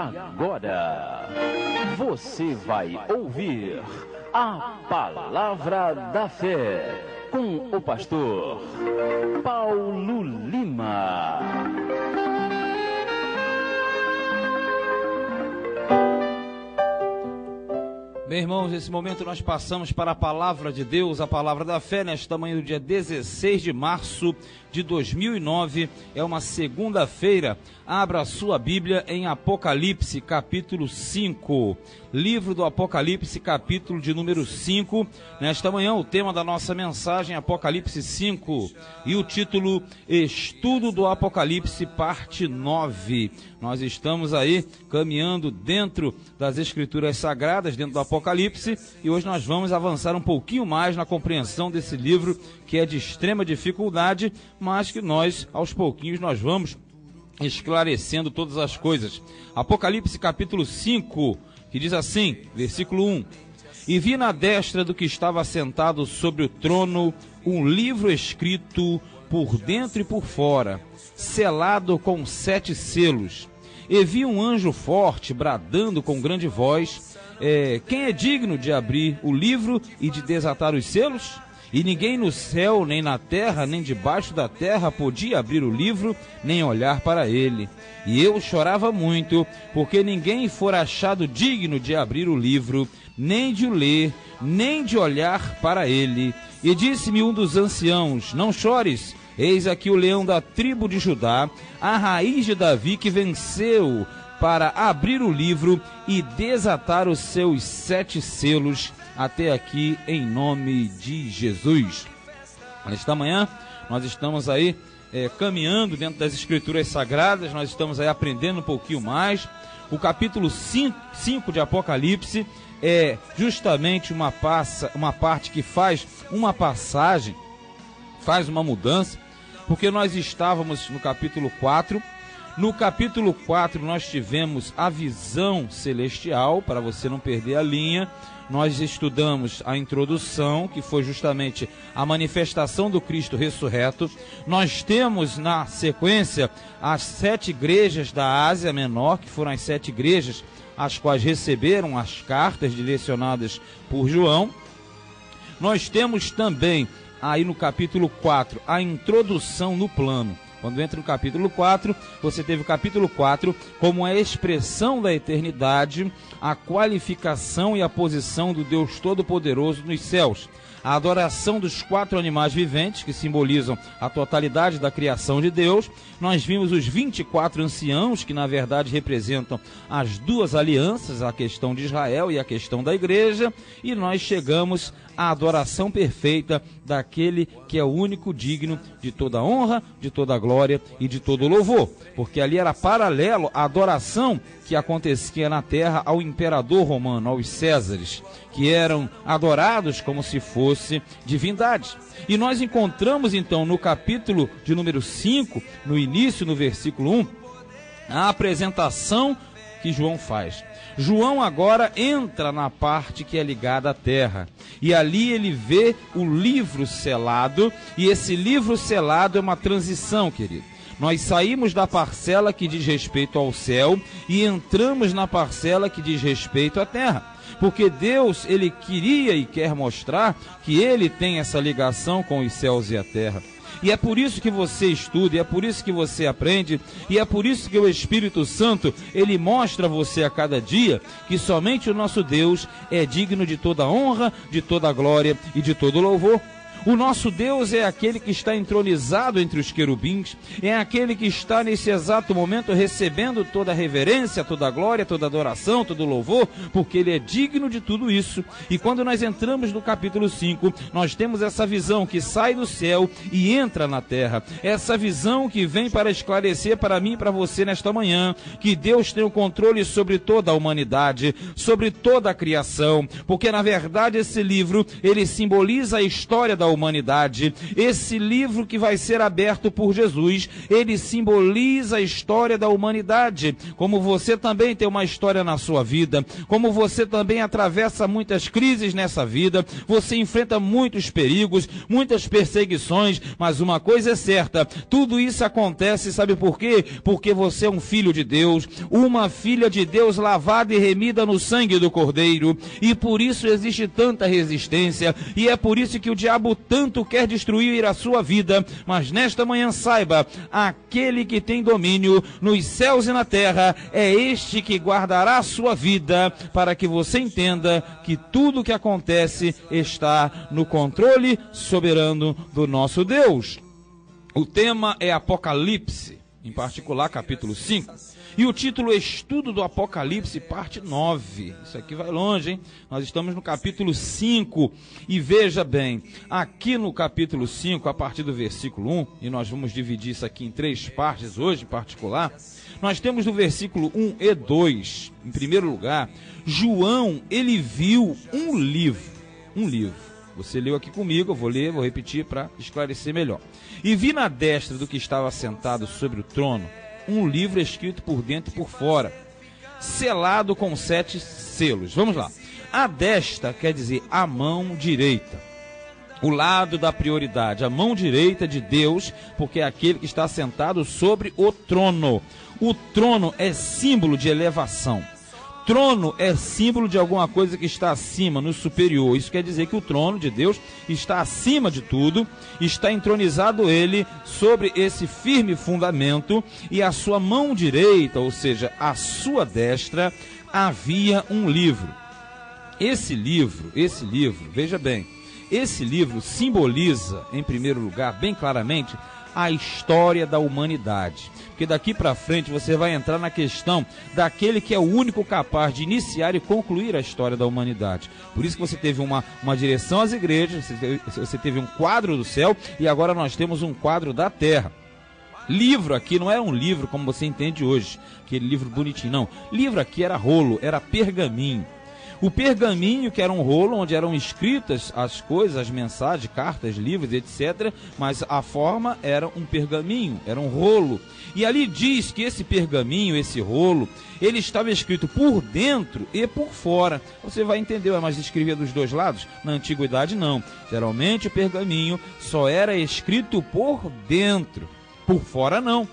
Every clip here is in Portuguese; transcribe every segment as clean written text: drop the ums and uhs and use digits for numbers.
agora, você vai ouvir a Palavra da Fé com o pastor Paulo Lima. Bem, irmãos, nesse momento nós passamos para a Palavra de Deus, a Palavra da Fé, nesta manhã do dia 16 de março de 2009, é uma segunda-feira. Abra a sua Bíblia em Apocalipse, capítulo 5. Livro do Apocalipse, capítulo de número 5. Nesta manhã, o tema da nossa mensagem, Apocalipse 5. E o título, Estudo do Apocalipse, parte 9. Nós estamos aí caminhando dentro das Escrituras Sagradas, dentro do Apocalipse, e hoje nós vamos avançar um pouquinho mais na compreensão desse livro, que é de extrema dificuldade, mas que nós, aos pouquinhos, nós vamos esclarecendo todas as coisas. Apocalipse capítulo 5, que diz assim, versículo 1: E vi na destra do que estava sentado sobre o trono um livro escrito por dentro e por fora, selado com 7 selos. E vi um anjo forte bradando com grande voz: quem é digno de abrir o livro e de desatar os selos? E ninguém no céu, nem na terra, nem debaixo da terra podia abrir o livro, nem olhar para ele. E eu chorava muito, porque ninguém fora achado digno de abrir o livro, nem de o ler, nem de olhar para ele. E disse-me um dos anciãos: Não chores, eis aqui o leão da tribo de Judá, a raiz de Davi, que venceu para abrir o livro e desatar os seus 7 selos. Até aqui, em nome de Jesus. Esta manhã, nós estamos aí caminhando dentro das Escrituras Sagradas, nós estamos aí aprendendo um pouquinho mais. O capítulo 5 de Apocalipse é justamente uma parte que faz uma passagem, faz uma mudança, porque nós estávamos no capítulo 4. No capítulo 4 nós tivemos a visão celestial, para você não perder a linha. Nós estudamos a introdução, que foi justamente a manifestação do Cristo ressurreto. Nós temos na sequência as 7 igrejas da Ásia Menor, que foram as 7 igrejas as quais receberam as cartas direcionadas por João. Nós temos também aí no capítulo 4 a introdução no plano. Quando entra no capítulo 4, você teve o capítulo 4 como a expressão da eternidade, a qualificação e a posição do Deus Todo-Poderoso nos céus. A adoração dos 4 animais viventes, que simbolizam a totalidade da criação de Deus. Nós vimos os 24 anciãos, que na verdade representam as 2 alianças, a questão de Israel e a questão da igreja. E nós chegamos à adoração perfeita daquele que é o único digno de toda honra, de toda glória e de todo louvor. Porque ali era paralelo à adoração que acontecia na terra ao imperador romano, aos Césares, que eram adorados como se fosse divindades. E nós encontramos então no capítulo de número 5, no início, no versículo 1, a apresentação que João faz. João agora entra na parte que é ligada à terra, e ali ele vê o livro selado, e esse livro selado é uma transição, querido. Nós saímos da parcela que diz respeito ao céu e entramos na parcela que diz respeito à terra. Porque Deus, ele queria e quer mostrar que ele tem essa ligação com os céus e a terra. E é por isso que você estuda, e é por isso que você aprende, e é por isso que o Espírito Santo, ele mostra a você a cada dia que somente o nosso Deus é digno de toda honra, de toda glória e de todo louvor. O nosso Deus é aquele que está entronizado entre os querubins, é aquele que está nesse exato momento recebendo toda a reverência, toda a glória, toda a adoração, todo o louvor, porque ele é digno de tudo isso. E quando nós entramos no capítulo 5, nós temos essa visão que sai do céu e entra na terra. Essa visão que vem para esclarecer para mim e para você nesta manhã, que Deus tem o controle sobre toda a humanidade, sobre toda a criação, porque na verdade esse livro, ele simboliza a história da humanidade. Esse livro que vai ser aberto por Jesus, ele simboliza a história da humanidade. Como você também tem uma história na sua vida, como você também atravessa muitas crises nessa vida, você enfrenta muitos perigos, muitas perseguições, mas uma coisa é certa, tudo isso acontece, sabe por quê? Porque você é um filho de Deus, uma filha de Deus lavada e remida no sangue do Cordeiro, e por isso existe tanta resistência, e é por isso que o diabo tanto quer destruir a sua vida. Mas nesta manhã saiba, aquele que tem domínio nos céus e na terra, é este que guardará a sua vida, para que você entenda que tudo o que acontece está no controle soberano do nosso Deus. O tema é Apocalipse, em particular capítulo 5. E o título é Estudo do Apocalipse, parte 9. Isso aqui vai longe, hein? Nós estamos no capítulo 5. E veja bem, aqui no capítulo 5, a partir do versículo 1, e nós vamos dividir isso aqui em 3 partes hoje, em particular, nós temos no versículo 1 e 2, em primeiro lugar, João, ele viu um livro. Você leu aqui comigo, eu vou ler, vou repetir para esclarecer melhor. E vi na destra do que estava sentado sobre o trono, um livro escrito por dentro e por fora, selado com 7 selos. Vamos lá. A destra quer dizer a mão direita, o lado da prioridade, a mão direita de Deus, porque é aquele que está sentado sobre o trono. O trono é símbolo de elevação. Trono é símbolo de alguma coisa que está acima, no superior. Isso quer dizer que o trono de Deus está acima de tudo, está entronizado ele sobre esse firme fundamento, e a sua mão direita, ou seja, a sua destra, havia um livro. Esse livro, veja bem, esse livro simboliza, em primeiro lugar, bem claramente, a história da humanidade. Porque daqui para frente você vai entrar na questão daquele que é o único capaz de iniciar e concluir a história da humanidade. Por isso que você teve uma direção às igrejas, você teve um quadro do céu, e agora nós temos um quadro da terra. Livro aqui não era um livro como você entende hoje, aquele livro bonitinho, não. Livro aqui era rolo, era pergaminho. O pergaminho, que era um rolo onde eram escritas as coisas, as mensagens, cartas, livros, etc. Mas a forma era um pergaminho, era um rolo. E ali diz que esse pergaminho, esse rolo, ele estava escrito por dentro e por fora. Você vai entender, mas escrevia dos dois lados? Na antiguidade não. Geralmente o pergaminho só era escrito por dentro, por fora não.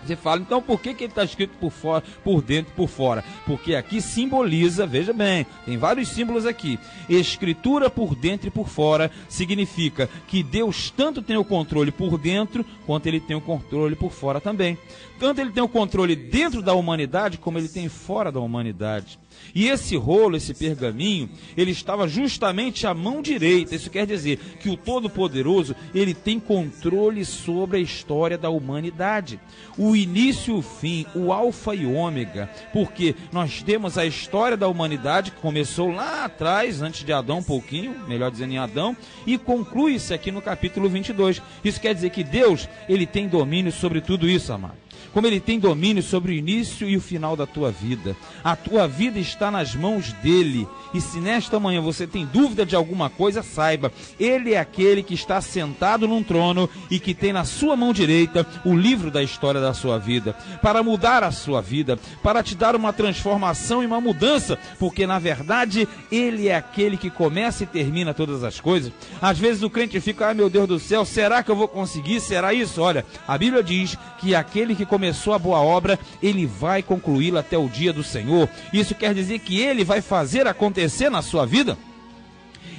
Você fala, então por que ele está escrito por fora, por dentro e por fora? Porque aqui simboliza, veja bem, tem vários símbolos aqui. Escritura por dentro e por fora significa que Deus tanto tem o controle por dentro, quanto ele tem o controle por fora também. Tanto ele tem o controle dentro da humanidade, como ele tem fora da humanidade. E esse rolo, esse pergaminho, ele estava justamente à mão direita. Isso quer dizer que o Todo-Poderoso, ele tem controle sobre a história da humanidade. O início e o fim, o alfa e ômega, porque nós temos a história da humanidade que começou lá atrás, antes de Adão um pouquinho, melhor dizendo em Adão, e conclui-se aqui no capítulo 22. Isso quer dizer que Deus, ele tem domínio sobre tudo isso, amado. Como ele tem domínio sobre o início e o final da tua vida. A tua vida está nas mãos dele. E se nesta manhã você tem dúvida de alguma coisa, saiba, ele é aquele que está sentado num trono e que tem na sua mão direita o livro da história da sua vida, para mudar a sua vida, para te dar uma transformação e uma mudança, porque na verdade ele é aquele que começa e termina todas as coisas. Às vezes o crente fica, meu Deus do céu, será que eu vou conseguir? Será isso? Olha, a Bíblia diz que aquele que começou a boa obra, ele vai concluí-la até o dia do Senhor. Isso quer dizer que ele vai fazer acontecer na sua vida.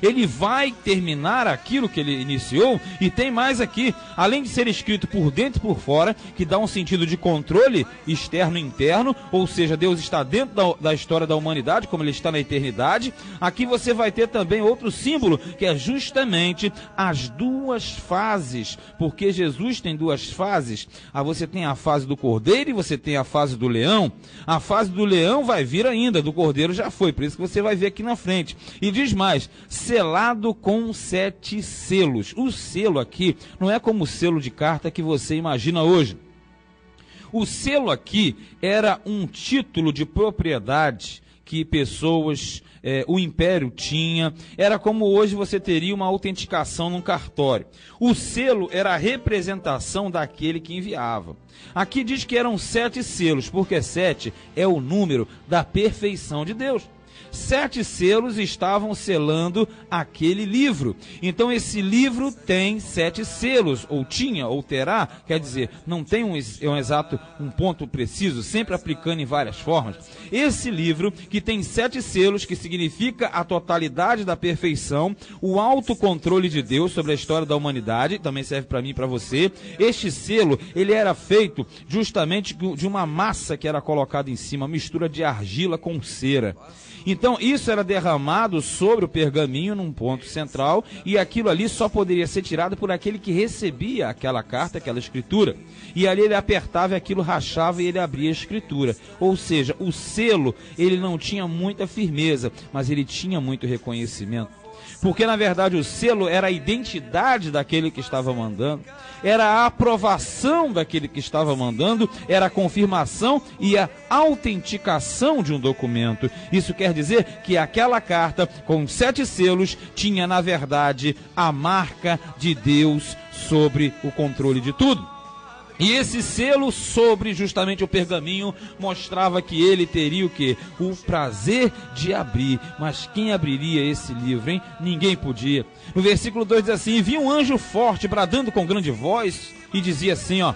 Ele vai terminar aquilo que ele iniciou. E tem mais aqui, além de ser escrito por dentro e por fora, que dá um sentido de controle externo e interno, ou seja, Deus está dentro da história da humanidade, como ele está na eternidade. Aqui você vai ter também outro símbolo, que é justamente as 2 fases, porque Jesus tem 2 fases. Você tem a fase do cordeiro e você tem a fase do leão. A fase do leão vai vir ainda, do cordeiro já foi, por isso que você vai ver aqui na frente. E diz mais, selado com 7 selos. O selo aqui não é como o selo de carta que você imagina hoje. O selo aqui era um título de propriedade que pessoas o império tinha. Era como hoje você teria uma autenticação num cartório. O selo era a representação daquele que enviava. Aqui diz que eram 7 selos, porque 7 é o número da perfeição de Deus. 7 selos estavam selando aquele livro. Então esse livro tem 7 selos, ou tinha, ou terá, quer dizer, não tem um ponto preciso, sempre aplicando em várias formas. Esse livro que tem 7 selos, que significa a totalidade da perfeição, o autocontrole de Deus sobre a história da humanidade, também serve para mim e para você. Este selo, ele era feito justamente de uma massa que era colocada em cima, mistura de argila com cera. Então isso era derramado sobre o pergaminho num ponto central, e aquilo ali só poderia ser tirado por aquele que recebia aquela carta, aquela escritura. E ali ele apertava e aquilo rachava e ele abria a escritura. Ou seja, o selo, ele não tinha muita firmeza, mas ele tinha muito reconhecimento. Porque na verdade o selo era a identidade daquele que estava mandando, era a aprovação daquele que estava mandando, era a confirmação e a autenticação de um documento. Isso quer dizer que aquela carta com 7 selos tinha na verdade a marca de Deus sobre o controle de tudo. E esse selo sobre justamente o pergaminho mostrava que ele teria o quê? O prazer de abrir. Mas quem abriria esse livro, hein? Ninguém podia. No versículo 2 diz assim: vi um anjo forte bradando com grande voz e dizia assim, ó: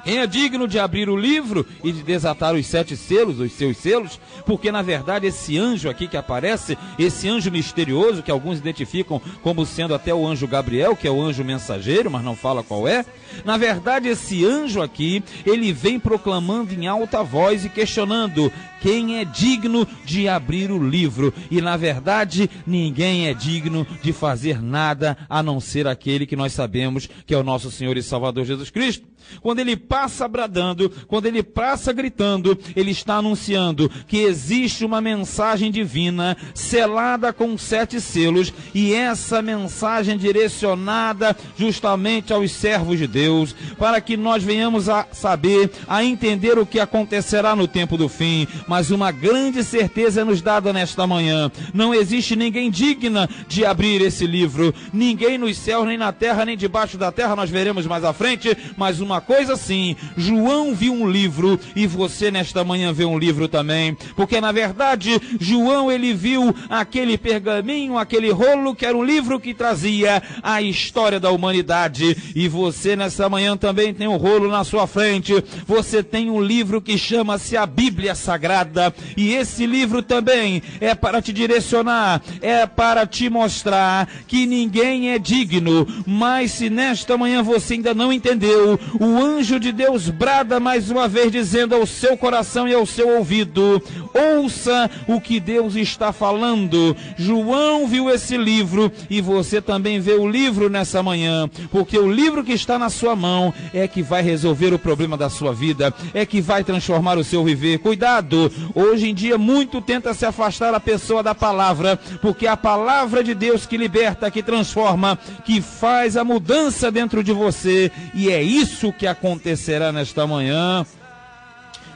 quem é digno de abrir o livro e de desatar os 7 selos, os seus selos? Porque na verdade esse anjo aqui que aparece, esse anjo misterioso, que alguns identificam como sendo até o anjo Gabriel, que é o anjo mensageiro, mas não fala qual é. Na verdade esse anjo aqui, ele vem proclamando em alta voz e questionando: quem é digno de abrir o livro? E na verdade ninguém é digno de fazer nada a não ser aquele que nós sabemos que é o nosso Senhor e Salvador Jesus Cristo. Quando ele passa bradando, quando ele passa gritando, ele está anunciando que existe uma mensagem divina selada com 7 selos, e essa mensagem direcionada justamente aos servos de Deus, para que nós venhamos a saber, a entender o que acontecerá no tempo do fim. Mas uma grande certeza é nos dada nesta manhã: não existe ninguém digna de abrir esse livro, ninguém nos céus, nem na terra, nem debaixo da terra. Nós veremos mais à frente, mas uma coisa sim, João viu um livro, e você nesta manhã vê um livro também, porque na verdade João, ele viu aquele pergaminho, aquele rolo que era um livro que trazia a história da humanidade, e você nesta manhã também tem um rolo na sua frente. Você tem um livro que chama-se a Bíblia Sagrada, e esse livro também é para te direcionar, é para te mostrar que ninguém é digno. Mas se nesta manhã você ainda não entendeu, o anjo de Deus brada mais uma vez, dizendo ao seu coração e ao seu ouvido: ouça o que Deus está falando. João viu esse livro, e você também vê o livro nessa manhã, porque o livro que está na sua mão é que vai resolver o problema da sua vida, é que vai transformar o seu viver. Cuidado, hoje em dia muito tenta se afastar a pessoa da palavra, porque a palavra de Deus que liberta, que transforma, que faz a mudança dentro de você, e é isso que acontecerá nesta manhã.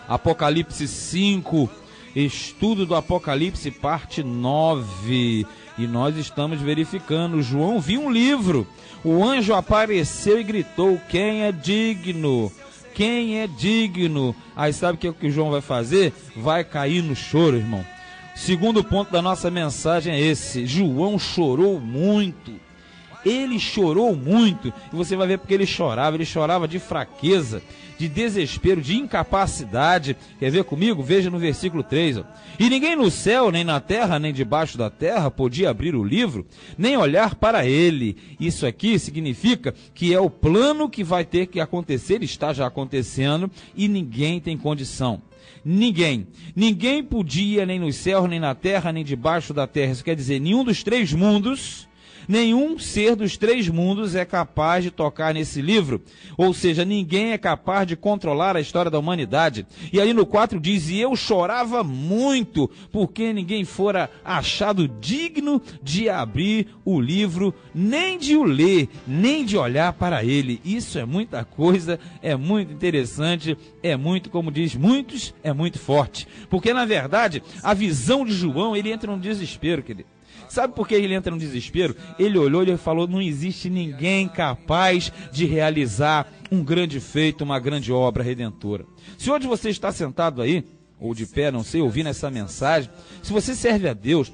Apocalipse 5, estudo do Apocalipse, parte 9, e nós estamos verificando. João viu um livro, o anjo apareceu e gritou: quem é digno? Quem é digno? Aí sabe o que o João vai fazer? Vai cair no choro, irmão. Segundo ponto da nossa mensagem é esse: João chorou muito. Ele chorou muito, e você vai ver porque ele chorava de fraqueza, de desespero, de incapacidade. Quer ver comigo? Veja no versículo 3, ó. E ninguém no céu, nem na terra, nem debaixo da terra podia abrir o livro, nem olhar para ele. Isso aqui significa que é o plano que vai ter que acontecer, está já acontecendo, e ninguém tem condição. Ninguém podia, nem no céu, nem na terra, nem debaixo da terra. Isso quer dizer, nenhum dos 3 mundos, Nenhum ser dos 3 mundos é capaz de tocar nesse livro. Ou seja, ninguém é capaz de controlar a história da humanidade. E aí no 4 diz, e eu chorava muito, porque ninguém fora achado digno de abrir o livro, nem de o ler, nem de olhar para ele. Isso é muita coisa, é muito interessante, é muito, como diz muitos, é muito forte. Porque na verdade, a visão de João, ele entra num desespero, querido. Sabe por que ele entra no desespero? Ele olhou e falou, não existe ninguém capaz de realizar um grande feito, uma grande obra redentora. Se hoje você está sentado aí, ou de pé, não sei, ouvindo essa mensagem, se você serve a Deus,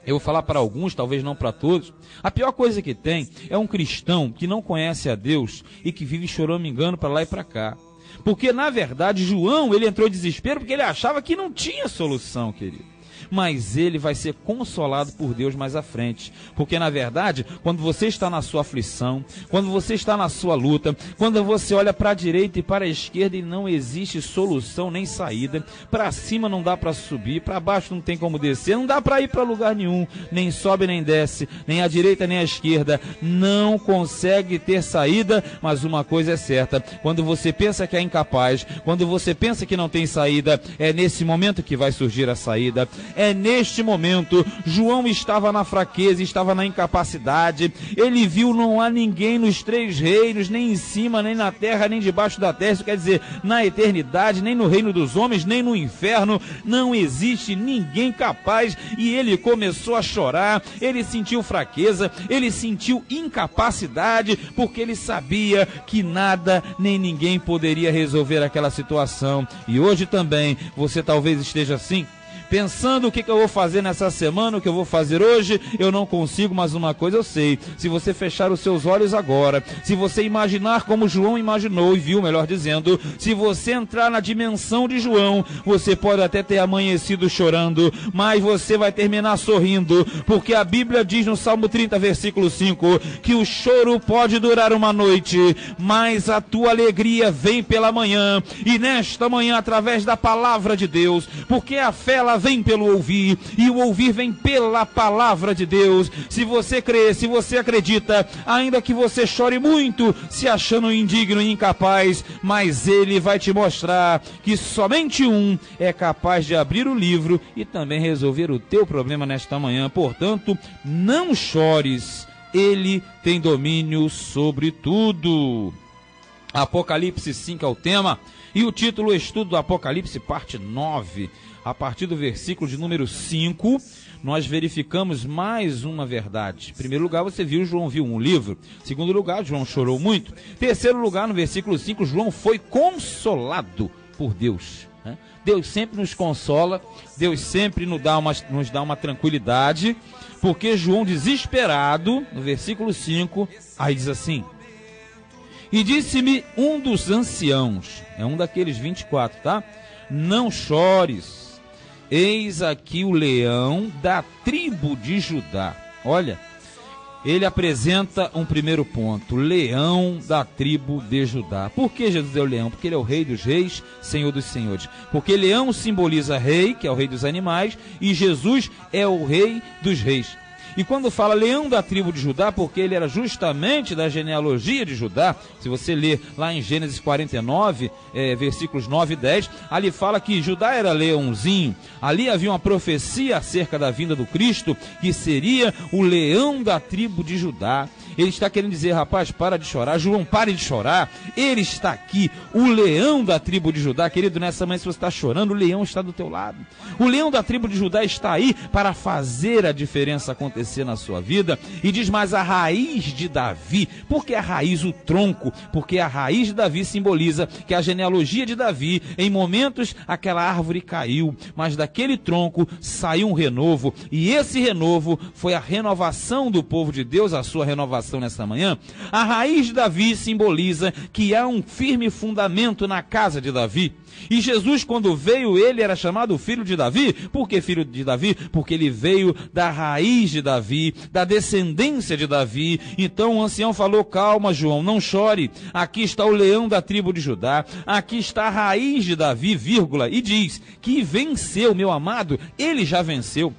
eu vou falar para alguns, talvez não para todos, a pior coisa que tem é um cristão que não conhece a Deus e que vive choramingando para lá e para cá. Porque, na verdade, João, ele entrou em desespero porque ele achava que não tinha solução, querido. Mas ele vai ser consolado por Deus mais à frente. Porque, na verdade, quando você está na sua aflição, quando você está na sua luta, quando você olha para a direita e para a esquerda e não existe solução nem saída, para cima não dá para subir, para baixo não tem como descer, não dá para ir para lugar nenhum, nem sobe nem desce, nem à direita nem à esquerda, não consegue ter saída, mas uma coisa é certa, quando você pensa que é incapaz, quando você pensa que não tem saída, é nesse momento que vai surgir a saída. É neste momento, João estava na fraqueza, estava na incapacidade, ele viu não há ninguém nos 3 reinos, nem em cima, nem na terra, nem debaixo da terra, isso quer dizer, na eternidade, nem no reino dos homens, nem no inferno, não existe ninguém capaz, e ele começou a chorar, ele sentiu fraqueza, ele sentiu incapacidade, porque ele sabia que nada, nem ninguém poderia resolver aquela situação, e hoje também, você talvez esteja assim, pensando o que eu vou fazer nessa semana, o que eu vou fazer hoje, eu não consigo, mas uma coisa eu sei, se você fechar os seus olhos agora, se você imaginar como João imaginou e viu, melhor dizendo, se você entrar na dimensão de João, você pode até ter amanhecido chorando, mas você vai terminar sorrindo, porque a Bíblia diz no Salmo 30, versículo 5, que o choro pode durar uma noite, mas a tua alegria vem pela manhã, e nesta manhã, através da palavra de Deus, porque a fé, ela vem pelo ouvir, e o ouvir vem pela palavra de Deus. Se você crê, se você acredita, ainda que você chore muito, se achando indigno e incapaz, mas ele vai te mostrar que somente um é capaz de abrir o livro e também resolver o teu problema nesta manhã. Portanto, não chores, ele tem domínio sobre tudo. Apocalipse 5 é o tema, e o título Estudo do Apocalipse, parte 9. A partir do versículo de número 5, nós verificamos mais uma verdade. Em primeiro lugar, você viu, João viu um livro. Em segundo lugar, João chorou muito. Em terceiro lugar, no versículo 5, João foi consolado por Deus. Deus sempre nos consola, Deus sempre nos dá uma tranquilidade, porque João, desesperado, no versículo 5, aí diz assim, e disse-me um dos anciãos, é um daqueles 24, tá? Não chores. Eis aqui o leão da tribo de Judá. Olha, ele apresenta um primeiro ponto, leão da tribo de Judá. Por que Jesus é o leão? Porque ele é o rei dos reis, senhor dos senhores. Porque leão simboliza rei, que é o rei dos animais, e Jesus é o rei dos reis. E quando fala leão da tribo de Judá, porque ele era justamente da genealogia de Judá, se você ler lá em Gênesis 49, versículos 9 e 10, ali fala que Judá era leãozinho, ali havia uma profecia acerca da vinda do Cristo, que seria o leão da tribo de Judá. Ele está querendo dizer, rapaz, para de chorar, João, pare de chorar, ele está aqui, o leão da tribo de Judá. Querido, nessa manhã, se você está chorando, o leão está do teu lado. O leão da tribo de Judá está aí para fazer a diferença acontecer na sua vida. E diz mais, a raiz de Davi. Por que a raiz, o tronco? Porque a raiz de Davi simboliza que a genealogia de Davi, em momentos, aquela árvore caiu, mas daquele tronco saiu um renovo, e esse renovo foi a renovação do povo de Deus, a sua renovação nessa manhã. A raiz de Davi simboliza que há um firme fundamento na casa de Davi. E Jesus, quando veio, ele era chamado filho de Davi. Por que filho de Davi? Porque ele veio da raiz de Davi, da descendência de Davi. Então o ancião falou, calma, João, não chore. Aqui está o leão da tribo de Judá. Aqui está a raiz de Davi, vírgula. E diz que venceu, meu amado, ele já venceu.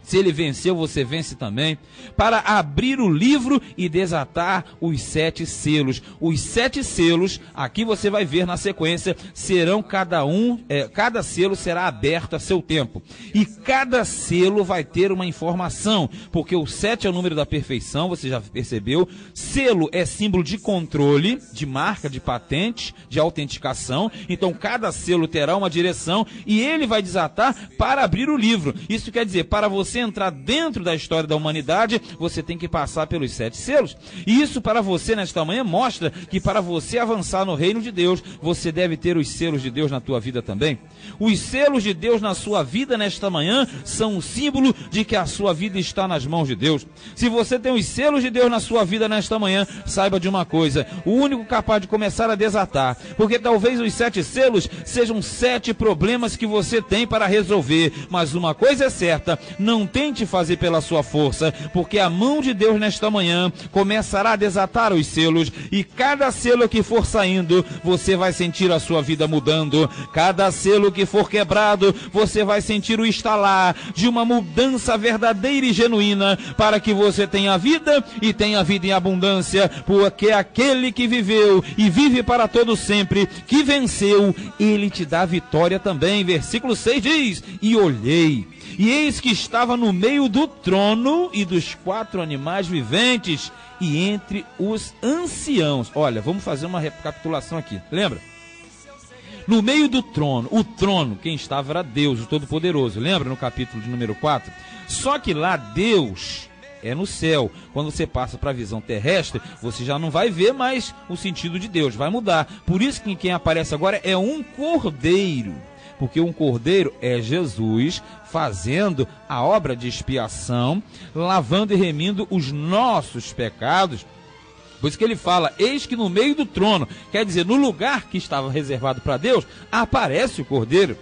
Se ele venceu, você vence também. Para abrir o livro e desatar os 7 selos. Os 7 selos, aqui você vai ver na sequência, serão cada selo será aberto a seu tempo. E cada selo vai ter uma informação, porque o 7 é o número da perfeição, você já percebeu. Selo é símbolo de controle, de marca, de patente, de autenticação. Então cada selo terá uma direção e ele vai desatar para abrir o livro. Isso quer dizer, para você entrar dentro da história da humanidade, você tem que passar pelos 7 selos. E isso para você nesta manhã mostra que para você avançar no reino de Deus, você deve ter os selos de Deus na tua vida também. Os selos de Deus na sua vida nesta manhã são um símbolo de que a sua vida está nas mãos de Deus. Se você tem os selos de Deus na sua vida nesta manhã, saiba de uma coisa, o único capaz de começar a desatar, porque talvez os 7 selos sejam 7 problemas que você tem para resolver, mas uma coisa é certa, não tente fazer pela sua força, porque a mão de Deus nesta manhã começará a desatar os selos, e cada selo que for saindo, você vai sentir a sua vida mudando. Cada selo que for quebrado, você vai sentir o estalar de uma mudança verdadeira e genuína, para que você tenha vida e tenha vida em abundância, porque aquele que viveu e vive para todo sempre, que venceu, ele te dá vitória também. Versículo 6 diz: e olhei, e eis que estava no meio do trono e dos 4 animais viventes, e entre os anciãos. Olha, vamos fazer uma recapitulação aqui. Lembra? No meio do trono, o trono, quem estava era Deus, o Todo-Poderoso. Lembra no capítulo de número 4? Só que lá Deus é no céu. Quando você passa para a visão terrestre, você já não vai ver mais o sentido de Deus, vai mudar. Por isso que quem aparece agora é um cordeiro. Porque um cordeiro é Jesus fazendo a obra de expiação, lavando e remindo os nossos pecados. Por isso que ele fala, eis que no meio do trono, quer dizer, no lugar que estava reservado para Deus, aparece o cordeiro.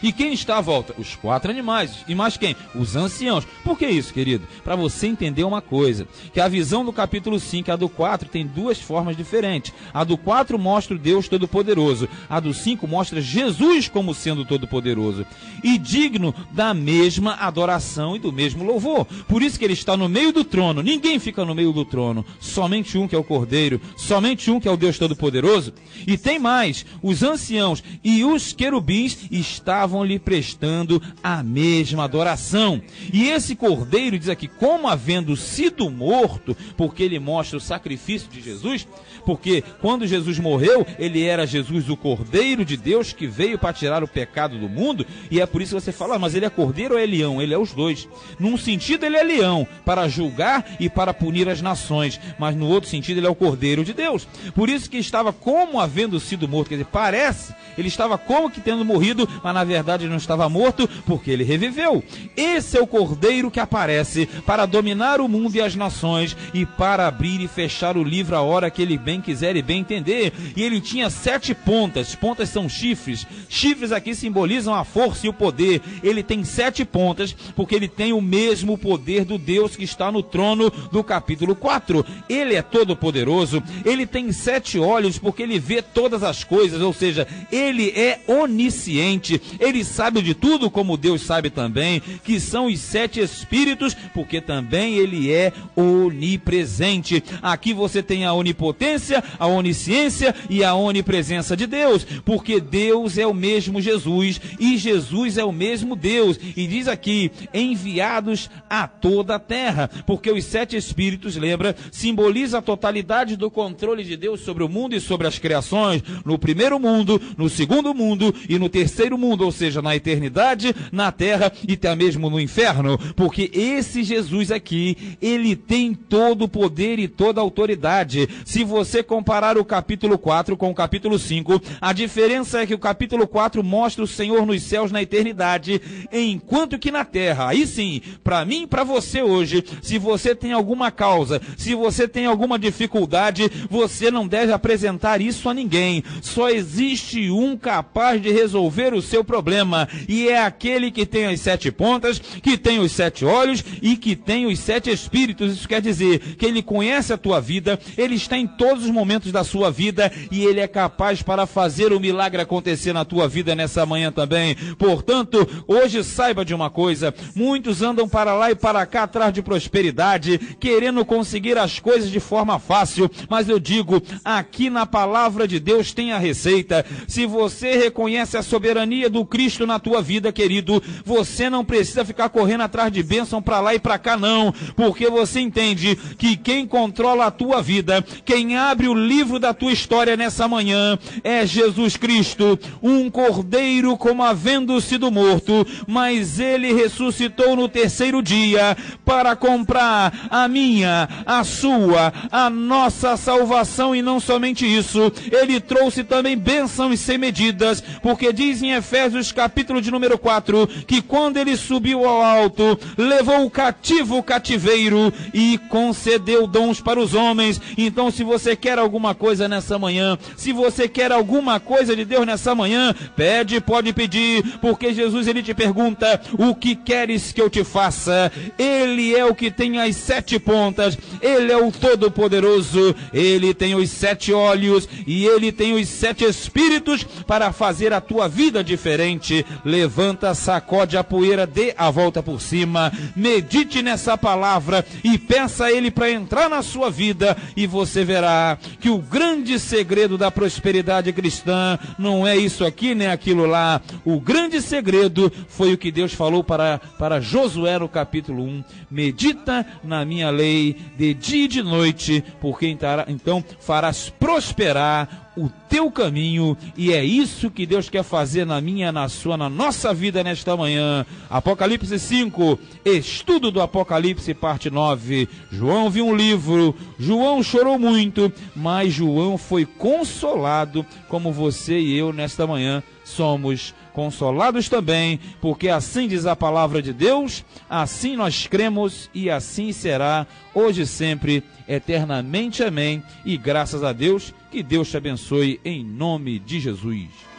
E quem está à volta? Os 4 animais. E mais quem? Os anciãos. Por que isso, querido? Para você entender uma coisa, que a visão do capítulo 5 e a do 4 tem 2 formas diferentes. A do 4 mostra o Deus Todo-Poderoso. A do 5 mostra Jesus como sendo Todo-Poderoso. E digno da mesma adoração e do mesmo louvor. Por isso que ele está no meio do trono. Ninguém fica no meio do trono. Somente um que é o Cordeiro. Somente um que é o Deus Todo-Poderoso. E tem mais. Os anciãos e os querubins estavam lhe prestando a mesma adoração. E esse cordeiro diz aqui, como havendo sido morto, porque ele mostra o sacrifício de Jesus, porque quando Jesus morreu, ele era Jesus, o Cordeiro de Deus, que veio para tirar o pecado do mundo, e é por isso que você fala, mas ele é cordeiro ou é leão? Ele é os dois. Num sentido ele é leão, para julgar e para punir as nações, mas no outro sentido ele é o Cordeiro de Deus. Por isso que estava como havendo sido morto, quer dizer, parece, ele estava como que tendo morrido, mas na verdade ele não estava morto, porque ele reviveu. Esse é o Cordeiro que aparece para dominar o mundo e as nações, e para abrir e fechar o livro a hora que ele bem quiser e bem entender. E ele tinha 7 pontas. Pontas são chifres. Chifres aqui simbolizam a força e o poder. Ele tem 7 pontas, porque ele tem o mesmo poder do Deus que está no trono do capítulo 4. Ele é todo poderoso. Ele tem 7 olhos, porque ele vê todas as coisas, ou seja, ele é onisciente. Ele sabe de tudo, como Deus sabe também, que são os 7 espíritos, porque também ele é onipresente. Aqui você tem a onipotência, a onisciência e a onipresença de Deus, porque Deus é o mesmo Jesus e Jesus é o mesmo Deus. E diz aqui, enviados a toda a terra, porque os 7 espíritos, lembra, simboliza a totalidade do controle de Deus sobre o mundo e sobre as criações, no primeiro mundo, no segundo mundo e no terceiro mundo, ou seja, na eternidade, na terra e até mesmo no inferno, porque esse Jesus aqui, ele tem todo o poder e toda a autoridade. Se você comparar o capítulo 4 com o capítulo 5, a diferença é que o capítulo 4 mostra o Senhor nos céus na eternidade, enquanto que na terra, aí sim, para mim e para você hoje, se você tem alguma causa, se você tem alguma dificuldade, você não deve apresentar isso a ninguém. Só existe um capaz de resolver o seu problema. problema, e é aquele que tem as 7 pontas, que tem os 7 olhos e que tem os 7 espíritos. Isso quer dizer que ele conhece a tua vida, ele está em todos os momentos da sua vida e ele é capaz para fazer o milagre acontecer na tua vida nessa manhã também. Portanto, hoje saiba de uma coisa: muitos andam para lá e para cá atrás de prosperidade, querendo conseguir as coisas de forma fácil, mas eu digo, aqui na palavra de Deus tem a receita. Se você reconhece a soberania do Cristo na tua vida, querido, você não precisa ficar correndo atrás de bênção para lá e para cá não, porque você entende que quem controla a tua vida, quem abre o livro da tua história nessa manhã é Jesus Cristo, um cordeiro como havendo sido morto, mas ele ressuscitou no terceiro dia para comprar a minha, a sua, a nossa salvação. E não somente isso, ele trouxe também bênçãos sem medidas, porque diz em Efésios capítulo de número 4, que quando ele subiu ao alto, levou o cativo o cativeiro e concedeu dons para os homens. Então, se você quer alguma coisa nessa manhã, se você quer alguma coisa de Deus nessa manhã, pede, pode pedir, porque Jesus, ele te pergunta: o que queres que eu te faça? Ele é o que tem as 7 pontas, ele é o Todo-Poderoso, ele tem os 7 olhos e ele tem os 7 espíritos para fazer a tua vida diferente. Levanta, sacode a poeira, dê a volta por cima, medite nessa palavra e peça a ele para entrar na sua vida, e você verá que o grande segredo da prosperidade cristã não é isso aqui nem aquilo lá. O grande segredo foi o que Deus falou para Josué no capítulo 1: medita na minha lei de dia e de noite, porque então farás prosperar o teu caminho. E é isso que Deus quer fazer na minha, na sua, na nossa vida nesta manhã. Apocalipse 5, estudo do Apocalipse, parte 9. João viu um livro, João chorou muito, mas João foi consolado, como você e eu nesta manhã somos consolados também, porque assim diz a palavra de Deus, assim nós cremos e assim será, hoje e sempre, eternamente. Amém. E graças a Deus, que Deus te abençoe em nome de Jesus.